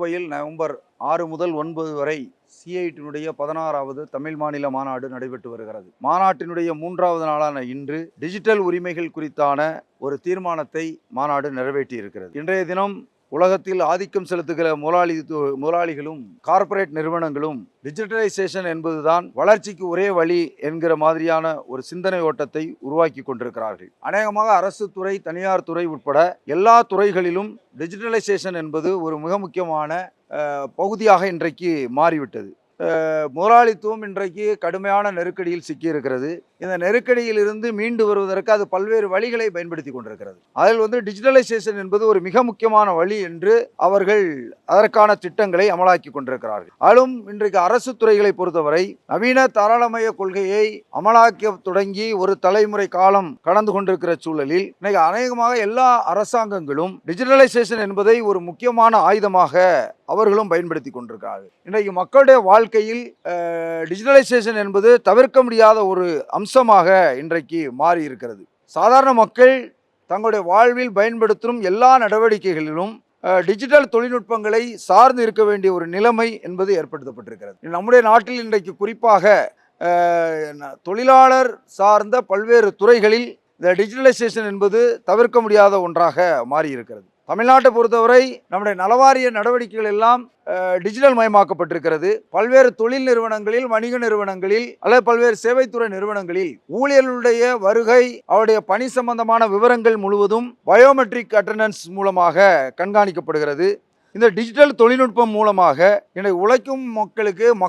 கோவையில் நவம்பர் 6 முதல் 9 வரை CIT-னுடைய 16வது தமிழ் மாநில மாநாடு நடைபெற்று வருகிறது. மாநாட்டினுடைய 3வது நாளான இன்று டிஜிட்டல் உரிமைகள் குறித்தான ஒரு தீர்மானத்தை மாநாடு நிறைவேற்றி இருக்கிறது. இன்றைய தினம் உலகத்தில் ஆதிக்கம் செலுத்துகிற முதலாளிகளும் கார்ப்பரேட் நிறுவனங்களும் டிஜிட்டலைசேஷன் என்பதுதான் வளர்ச்சிக்கு ஒரே வழி என்கிற மாதிரியான ஒரு சிந்தனை ஓட்டத்தை உருவாக்கி கொண்டிருக்கிறார்கள். அநேகமாக அரசு துறை, தனியார் துறை உட்பட எல்லா துறைகளிலும் டிஜிட்டலைசேஷன் என்பது ஒரு மிக முக்கியமான பகுதியாக இன்றைக்கு மாறிவிட்டது. முதலாளித்துவம் இன்றைக்கு கடுமையான நெருக்கடியில் சிக்கியிருக்கிறது. இந்த நெருக்கடியில் இருந்து மீண்டு வருவதற்கு அது பல்வேறு வழிகளை பயன்படுத்தி கொண்டிருக்கிறது. அதில் டிஜிட்டலைசேஷன் என்பது ஒரு மிக முக்கியமான வழி என்று அவர்கள் அதற்கான திட்டங்களை அமலாக்கி கொண்டிருக்கிறார்கள். ஆளும் இன்றைக்கு அரசு துறைகளை பொறுத்தவரை நவீன தாராளமய கொள்கையை அமலாக்க தொடங்கி ஒரு தலைமுறை காலம் கடந்து கொண்டிருக்கிற சூழலில் இன்னைக்கு அநேகமாக எல்லா அரசாங்கங்களும் டிஜிட்டலைசேஷன் என்பதை ஒரு முக்கியமான ஆயுதமாக அவர்களும் பயன்படுத்தி கொண்டிருக்கிறார்கள். இன்றைக்கு மக்களுடைய வாழ்க்கையில் டிஜிட்டலைசேஷன் என்பது தவிர்க்க முடியாத ஒரு அம்சமாக இன்றைக்கு மாறி இருக்கிறது. சாதாரண மக்கள் தங்களுடைய வாழ்வில் பயன்படுத்தும் எல்லா நடவடிக்கைகளிலும் டிஜிட்டல் தொழில்நுட்பங்களை சார்ந்து இருக்க வேண்டிய ஒரு நிலைமை என்பது ஏற்படுத்தப்பட்டிருக்கிறது. நம்முடைய நாட்டில் இன்றைக்கு குறிப்பாக தொழிலாளர் சார்ந்த பல்வேறு துறைகளில் இந்த டிஜிட்டலைசேஷன் என்பது தவிர்க்க முடியாத ஒன்றாக மாறி இருக்கிறது. தமிழ்நாட்டை பொறுத்தவரை நம்முடைய நலவாரிய நடவடிக்கைகள் எல்லாம் டிஜிட்டல் மயமாக்கப்பட்டிருக்கிறது. பல்வேறு தொழில் நிறுவனங்களில், வணிக நிறுவனங்களில் அல்லது பல்வேறு சேவைத்துறை நிறுவனங்களில் ஊழியர்களுடைய வருகை, அவருடைய பணி சம்பந்தமான விவரங்கள் முழுவதும் பயோமெட்ரிக் அட்டெண்டன்ஸ் மூலமாக கண்காணிக்கப்படுகிறது. இந்த டிஜிட்டல் தொழில்நுட்பம் மூலமாக இன்றைக்கு உழைக்கும்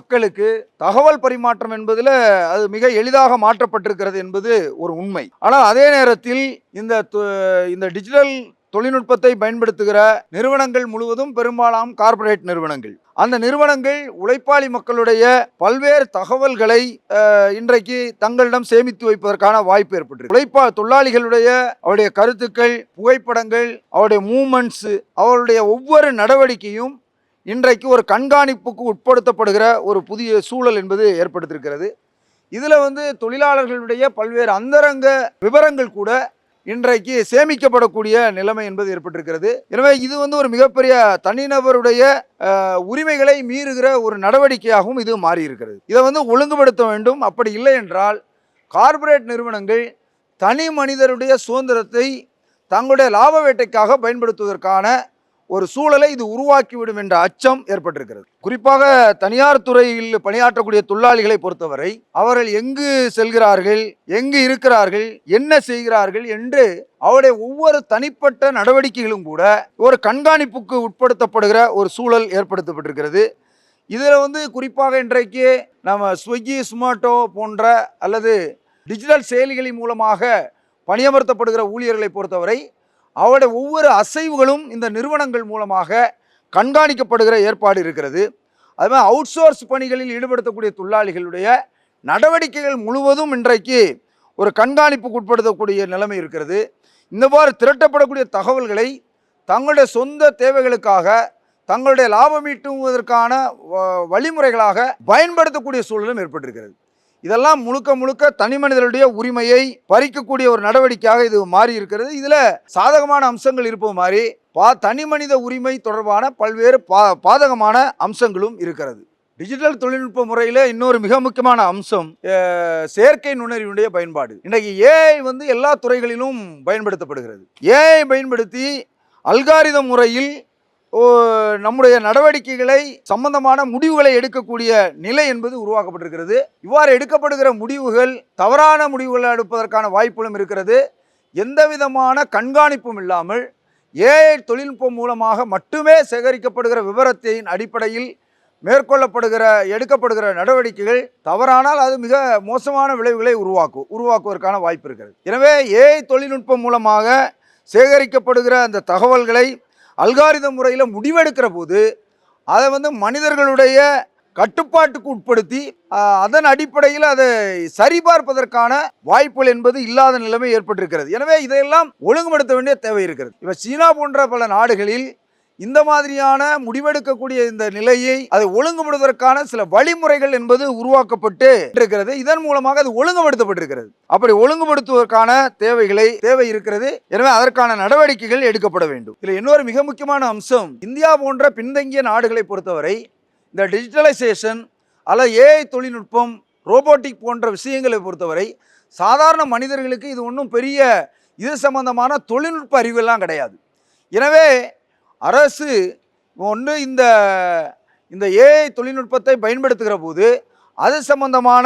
மக்களுக்கு தகவல் பரிமாற்றம் என்பதில் அது மிக எளிதாக மாற்றப்பட்டிருக்கிறது என்பது ஒரு உண்மை. ஆனால் அதே நேரத்தில் இந்த டிஜிட்டல் தொழில்நுட்பத்தை பயன்படுத்துகிற நிறுவனங்கள் முழுவதும் பெரும்பாலும் கார்ப்பரேட் நிறுவனங்கள். அந்த நிறுவனங்கள் உழைப்பாளி மக்களுடைய பல்வேறு தகவல்களை இன்றைக்கு தங்களிடம் சேமித்து வைப்பதற்கான வாய்ப்பு ஏற்பட்டிருக்கு. தொழிலாளிகளுடைய அவருடைய கருத்துக்கள், புகைப்படங்கள், அவருடைய மூமெண்ட்ஸ், அவருடைய ஒவ்வொரு நடவடிக்கையும் இன்றைக்கு ஒரு கண்காணிப்புக்கு உட்படுத்தப்படுகிற ஒரு புதிய சூழல் என்பது ஏற்படுத்தியிருக்கிறது. இதில் தொழிலாளர்களுடைய பல்வேறு அந்தரங்க விவரங்கள் கூட இன்றைக்கு சேமிக்கப்படக்கூடிய நிலைமை என்பது ஏற்பட்டிருக்கிறது. எனவே இது ஒரு மிகப்பெரிய தனிநபருடைய உரிமைகளை மீறுகிற ஒரு நடவடிக்கையாகவும் இது மாறி இருக்கிறது. இதை ஒழுங்குபடுத்த வேண்டும். அப்படி இல்லை என்றால் கார்ப்பரேட் நிறுவனங்கள் தனி மனிதருடைய சுதந்திரத்தை தங்களுடைய லாப வேட்டைக்காக பயன்படுத்துவதற்கான ஒரு சூழலை இது உருவாக்கிவிடும் என்ற அச்சம் ஏற்பட்டிருக்கிறது. குறிப்பாக தனியார் துறையில் பணியாற்றக்கூடிய தொழிலாளிகளை பொறுத்தவரை அவர்கள் எங்கு செல்கிறார்கள், எங்கு இருக்கிறார்கள், என்ன செய்கிறார்கள் என்று அவருடைய ஒவ்வொரு தனிப்பட்ட நடவடிக்கைகளும் கூட ஒரு கண்காணிப்புக்கு உட்படுத்தப்படுகிற ஒரு சூழல் ஏற்படுத்தப்பட்டிருக்கிறது. இதில் குறிப்பாக இன்றைக்கு நம்ம ஸ்விக்கி, சுமாட்டோ போன்ற அல்லது டிஜிட்டல் செயலிகளின் மூலமாக பணியமர்த்தப்படுகிற ஊழியர்களை பொறுத்தவரை அவருடைய ஒவ்வொரு அசைவுகளும் இந்த நிறுவனங்கள் மூலமாக கண்காணிக்கப்படுகிற ஏற்பாடு இருக்கிறது. அதுமாதிரி அவுட் சோர்ஸ் பணிகளில் ஈடுபடுத்தக்கூடிய தொழிலாளிகளுடைய நடவடிக்கைகள் முழுவதும் இன்றைக்கு ஒரு கண்காணிப்புக்கு உட்படுத்தக்கூடிய நிலைமை இருக்கிறது. இந்தவாறு திரட்டப்படக்கூடிய தகவல்களை தங்களுடைய சொந்த தேவைகளுக்காக, தங்களுடைய லாபம் ஈட்டுவதற்கான வழிமுறைகளாக பயன்படுத்தக்கூடிய சூழலும் ஏற்பட்டிருக்கிறது. இதெல்லாம் முழுக்க தனி மனிதனுடைய உரிமையை பறிக்கக்கூடிய ஒரு நடவடிக்கையாக இது மாறி இருக்கிறது. இதில் சாதகமான அம்சங்கள் இருப்பது மாதிரி தனி மனித உரிமை தொடர்பான பல்வேறு பாதகமான அம்சங்களும் இருக்கிறது. டிஜிட்டல் தொழில்நுட்ப முறையில் இன்னொரு மிக முக்கியமான அம்சம் செயற்கை நுண்ணறிவுடைய பயன்பாடு. இன்றைக்கு ஏஐ எல்லா துறைகளிலும் பயன்படுத்தப்படுகிறது. ஏஐ பயன்படுத்தி அல்காரிதம் முறையில் நம்முடைய நடவடிக்கைகளை சம்பந்தமான முடிவுகளை எடுக்கக்கூடிய நிலை என்பது உருவாக்கப்பட்டிருக்கிறது. இவ்வாறு எடுக்கப்படுகிற முடிவுகள் தவறான முடிவுகளை எடுப்பதற்கான வாய்ப்புகளும் இருக்கிறது. எந்த விதமான கண்காணிப்பும் இல்லாமல் ஏஐ தொழில்நுட்பம் மூலமாக மட்டுமே சேகரிக்கப்படுகிற விவரத்தின் அடிப்படையில் எடுக்கப்படுகிற நடவடிக்கைகள் தவறானால் அது மிக மோசமான விளைவுகளை உருவாக்குவதற்கான வாய்ப்பு இருக்கிறது. எனவே ஏஐ தொழில்நுட்பம் மூலமாக சேகரிக்கப்படுகிற அந்த தகவல்களை அல்காரிதம் முறையில் முடிவெடுக்கிற போது அதை மனிதர்களுடைய கட்டுப்பாட்டுக்கு உட்படுத்தி அதன் அடிப்படையில் அதை சரிபார்ப்பதற்கான வாய்ப்புகள் என்பது இல்லாத நிலைமை ஏற்பட்டிருக்கிறது. எனவே இதையெல்லாம் ஒழுங்குபடுத்த வேண்டிய தேவை இருக்கிறது. இப்போ சீனா போன்ற பல நாடுகளில் இந்த மாதிரியான முடிவெடுக்கக்கூடிய இந்த நிலையை அதை ஒழுங்குபடுவதற்கான சில வழிமுறைகள் என்பது உருவாக்கப்பட்டு இருக்கிறது. இதன் மூலமாக அது ஒழுங்குபடுத்தப்பட்டிருக்கிறது. அப்படி ஒழுங்குபடுத்துவதற்கான தேவை இருக்கிறது. எனவே அதற்கான நடவடிக்கைகள் எடுக்கப்பட வேண்டும். இதில் இன்னொரு மிக முக்கியமான அம்சம், இந்தியா போன்ற பின்தங்கிய நாடுகளை பொறுத்தவரை இந்த டிஜிட்டலைசேஷன் அல்லது ஏஐ தொழில்நுட்பம், ரோபோட்டிக் போன்ற விஷயங்களை பொறுத்தவரை சாதாரண மனிதர்களுக்கு இது ஒன்றும் பெரிய இது சம்பந்தமான தொழில்நுட்ப அறிவெல்லாம் கிடையாது. எனவே அரசு ஒன்று இந்த ஏஐ தொழில்நுட்பத்தை பயன்படுத்துகிற போது அது சம்பந்தமான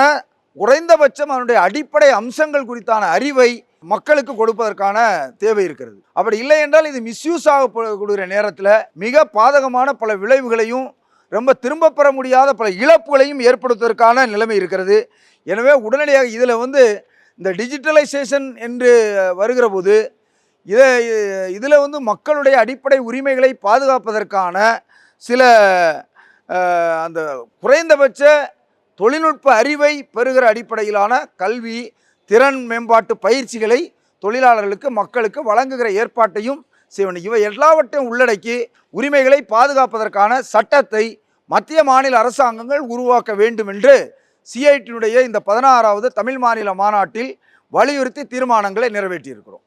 குறைந்தபட்சம் அதனுடைய அடிப்படை அம்சங்கள் குறித்தான அறிவை மக்களுக்கு கொடுப்பதற்கான தேவை இருக்கிறது. அப்படி இல்லை என்றால் இது மிஸ்யூஸ் ஆகப்படுகிற நேரத்தில் மிக பாதகமான பல விளைவுகளையும் ரொம்ப திரும்ப பெற முடியாத பல இழப்புகளையும் ஏற்படுத்துவதற்கான நிலைமை இருக்கிறது. எனவே உடனடியாக இதில் இந்த டிஜிட்டலைசேஷன் என்று வருகிற போது இதில் மக்களுடைய அடிப்படை உரிமைகளை பாதுகாப்பதற்கான சில அந்த குறைந்தபட்ச தொழில்நுட்ப அறிவை பெறுகிற அடிப்படையிலான கல்வி, திறன் மேம்பாட்டு பயிற்சிகளை தொழிலாளர்களுக்கு, மக்களுக்கு வழங்குகிற ஏற்பாட்டையும் செய்யணும். இவை எல்லாவற்றையும் உள்ளடக்கி உரிமைகளை பாதுகாப்பதற்கான சட்டத்தை மத்திய மாநில அரசாங்கங்கள் உருவாக்க வேண்டும் என்று சிஐடியினுடைய இந்த 16வது தமிழ் மாநில மாநாட்டில் வலியுறுத்தி தீர்மானங்களை நிறைவேற்றியிருக்கிறோம்.